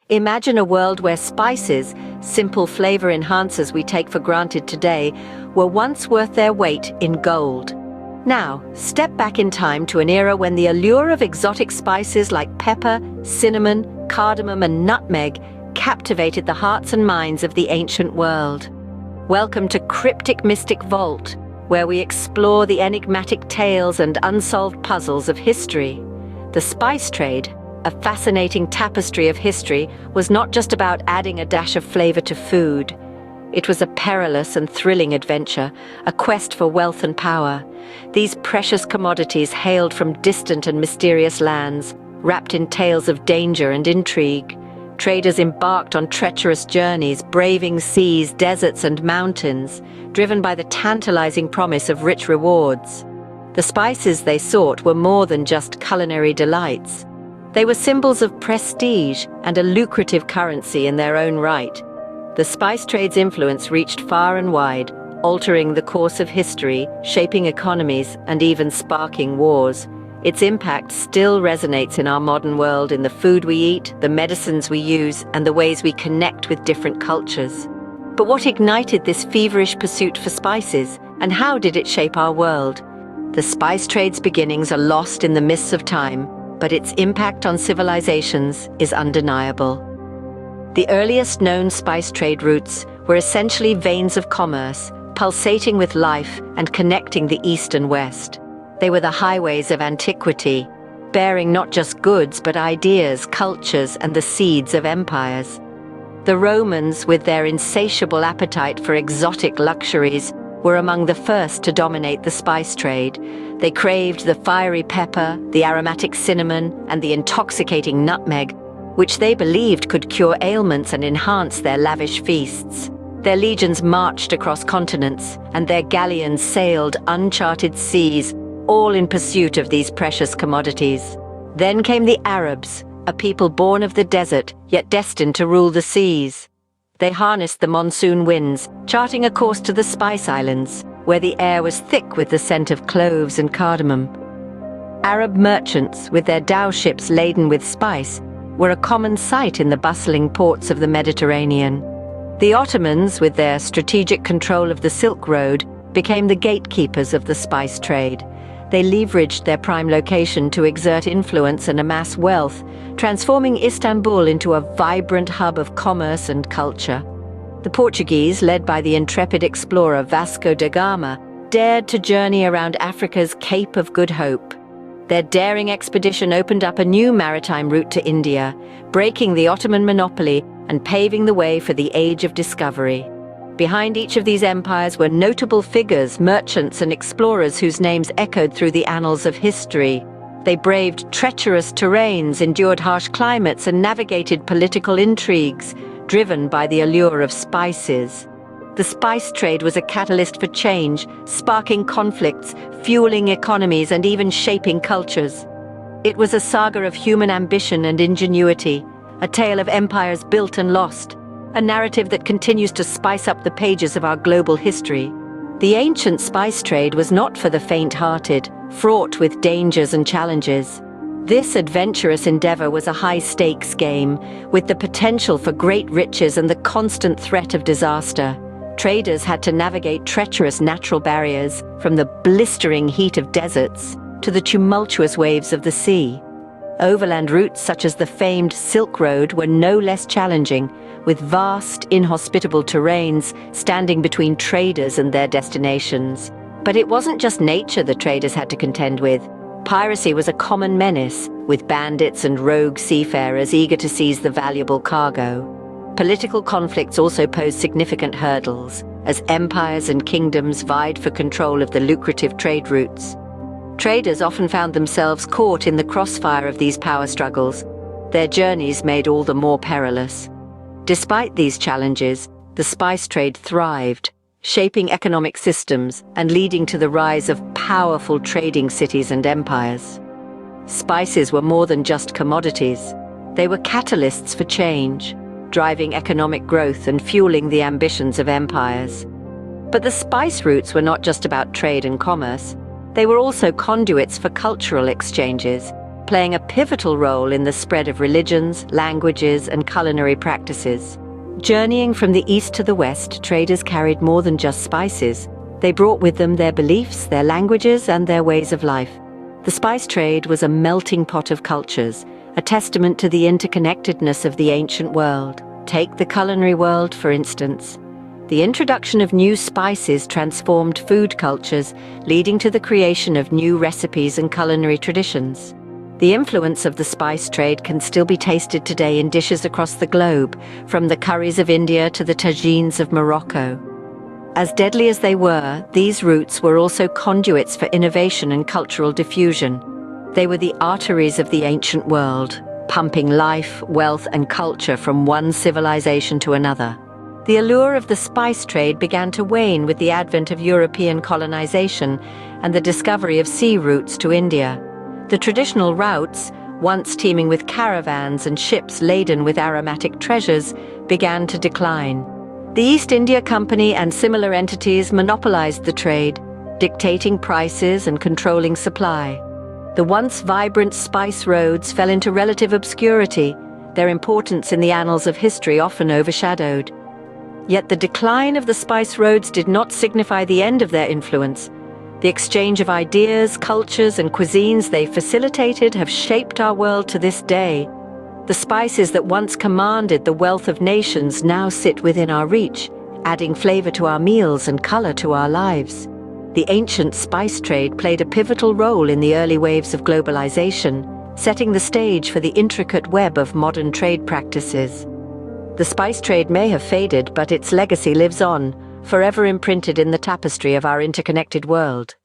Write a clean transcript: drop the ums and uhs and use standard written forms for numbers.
Imagine a world where spices, simple flavor enhancers we take for granted today, were once worth their weight in gold. Now, step back in time to an era when the allure of exotic spices like pepper, cinnamon, cardamom, and nutmeg captivated the hearts and minds of the ancient world. Welcome to Cryptic Mystic Vault, where we explore the enigmatic tales and unsolved puzzles of history. The spice trade, a fascinating tapestry of history, was not just about adding a dash of flavor to food. It was a perilous and thrilling adventure, a quest for wealth and power. These precious commodities hailed from distant and mysterious lands, wrapped in tales of danger and intrigue. Traders embarked on treacherous journeys, braving seas, deserts, and mountains, driven by the tantalizing promise of rich rewards. The spices they sought were more than just culinary delights. They were symbols of prestige and a lucrative currency in their own right. The spice trade's influence reached far and wide, altering the course of history, shaping economies, and even sparking wars. Its impact still resonates in our modern world, in the food we eat, the medicines we use, and the ways we connect with different cultures. But what ignited this feverish pursuit for spices, and how did it shape our world? The spice trade's beginnings are lost in the mists of time, but its impact on civilizations is undeniable. The earliest known spice trade routes were essentially veins of commerce, pulsating with life and connecting the East and West. They were the highways of antiquity, bearing not just goods but ideas, cultures, and the seeds of empires. The Romans, with their insatiable appetite for exotic luxuries, were among the first to dominate the spice trade. They craved the fiery pepper, the aromatic cinnamon, and the intoxicating nutmeg, which they believed could cure ailments and enhance their lavish feasts. Their legions marched across continents, and their galleons sailed uncharted seas, all in pursuit of these precious commodities. Then came the Arabs, a people born of the desert, yet destined to rule the seas. They harnessed the monsoon winds, charting a course to the Spice Islands, where the air was thick with the scent of cloves and cardamom. Arab merchants, with their dhow ships laden with spice, were a common sight in the bustling ports of the Mediterranean. The Ottomans, with their strategic control of the Silk Road, became the gatekeepers of the spice trade. They leveraged their prime location to exert influence and amass wealth, transforming Istanbul into a vibrant hub of commerce and culture. The Portuguese, led by the intrepid explorer Vasco da Gama, dared to journey around Africa's Cape of Good Hope. Their daring expedition opened up a new maritime route to India, breaking the Ottoman monopoly and paving the way for the Age of Discovery. Behind each of these empires were notable figures, merchants and explorers whose names echoed through the annals of history. They braved treacherous terrains, endured harsh climates, and navigated political intrigues, driven by the allure of spices. The spice trade was a catalyst for change, sparking conflicts, fueling economies, and even shaping cultures. It was a saga of human ambition and ingenuity, a tale of empires built and lost, a narrative that continues to spice up the pages of our global history. The ancient spice trade was not for the faint-hearted, fraught with dangers and challenges. This adventurous endeavor was a high-stakes game, with the potential for great riches and the constant threat of disaster. Traders had to navigate treacherous natural barriers, from the blistering heat of deserts to the tumultuous waves of the sea. Overland routes such as the famed Silk Road were no less challenging, with vast, inhospitable terrains standing between traders and their destinations. But it wasn't just nature the traders had to contend with. Piracy was a common menace, with bandits and rogue seafarers eager to seize the valuable cargo. Political conflicts also posed significant hurdles, as empires and kingdoms vied for control of the lucrative trade routes. Traders often found themselves caught in the crossfire of these power struggles, their journeys made all the more perilous. Despite these challenges, the spice trade thrived, shaping economic systems and leading to the rise of powerful trading cities and empires. Spices were more than just commodities. They were catalysts for change, driving economic growth and fueling the ambitions of empires. But the spice routes were not just about trade and commerce. They were also conduits for cultural exchanges. playing a pivotal role in the spread of religions, languages, and culinary practices. Journeying from the east to the west, traders carried more than just spices. They brought with them their beliefs, their languages, and their ways of life. The spice trade was a melting pot of cultures, a testament to the interconnectedness of the ancient world. Take the culinary world, for instance. The introduction of new spices transformed food cultures, leading to the creation of new recipes and culinary traditions. The influence of the spice trade can still be tasted today in dishes across the globe, from the curries of India to the tagines of Morocco. As deadly as they were, these roots were also conduits for innovation and cultural diffusion. They were the arteries of the ancient world, pumping life, wealth, and culture from one civilization to another. The allure of the spice trade began to wane with the advent of European colonization and the discovery of sea routes to India. The traditional routes, once teeming with caravans and ships laden with aromatic treasures, began to decline. The East India Company and similar entities monopolized the trade, dictating prices and controlling supply. The once vibrant spice roads fell into relative obscurity, their importance in the annals of history often overshadowed. Yet the decline of the spice roads did not signify the end of their influence. The exchange of ideas, cultures, and cuisines they facilitated have shaped our world to this day. The spices that once commanded the wealth of nations now sit within our reach, adding flavor to our meals and color to our lives. The ancient spice trade played a pivotal role in the early waves of globalization, setting the stage for the intricate web of modern trade practices. The spice trade may have faded, but its legacy lives on, forever imprinted in the tapestry of our interconnected world.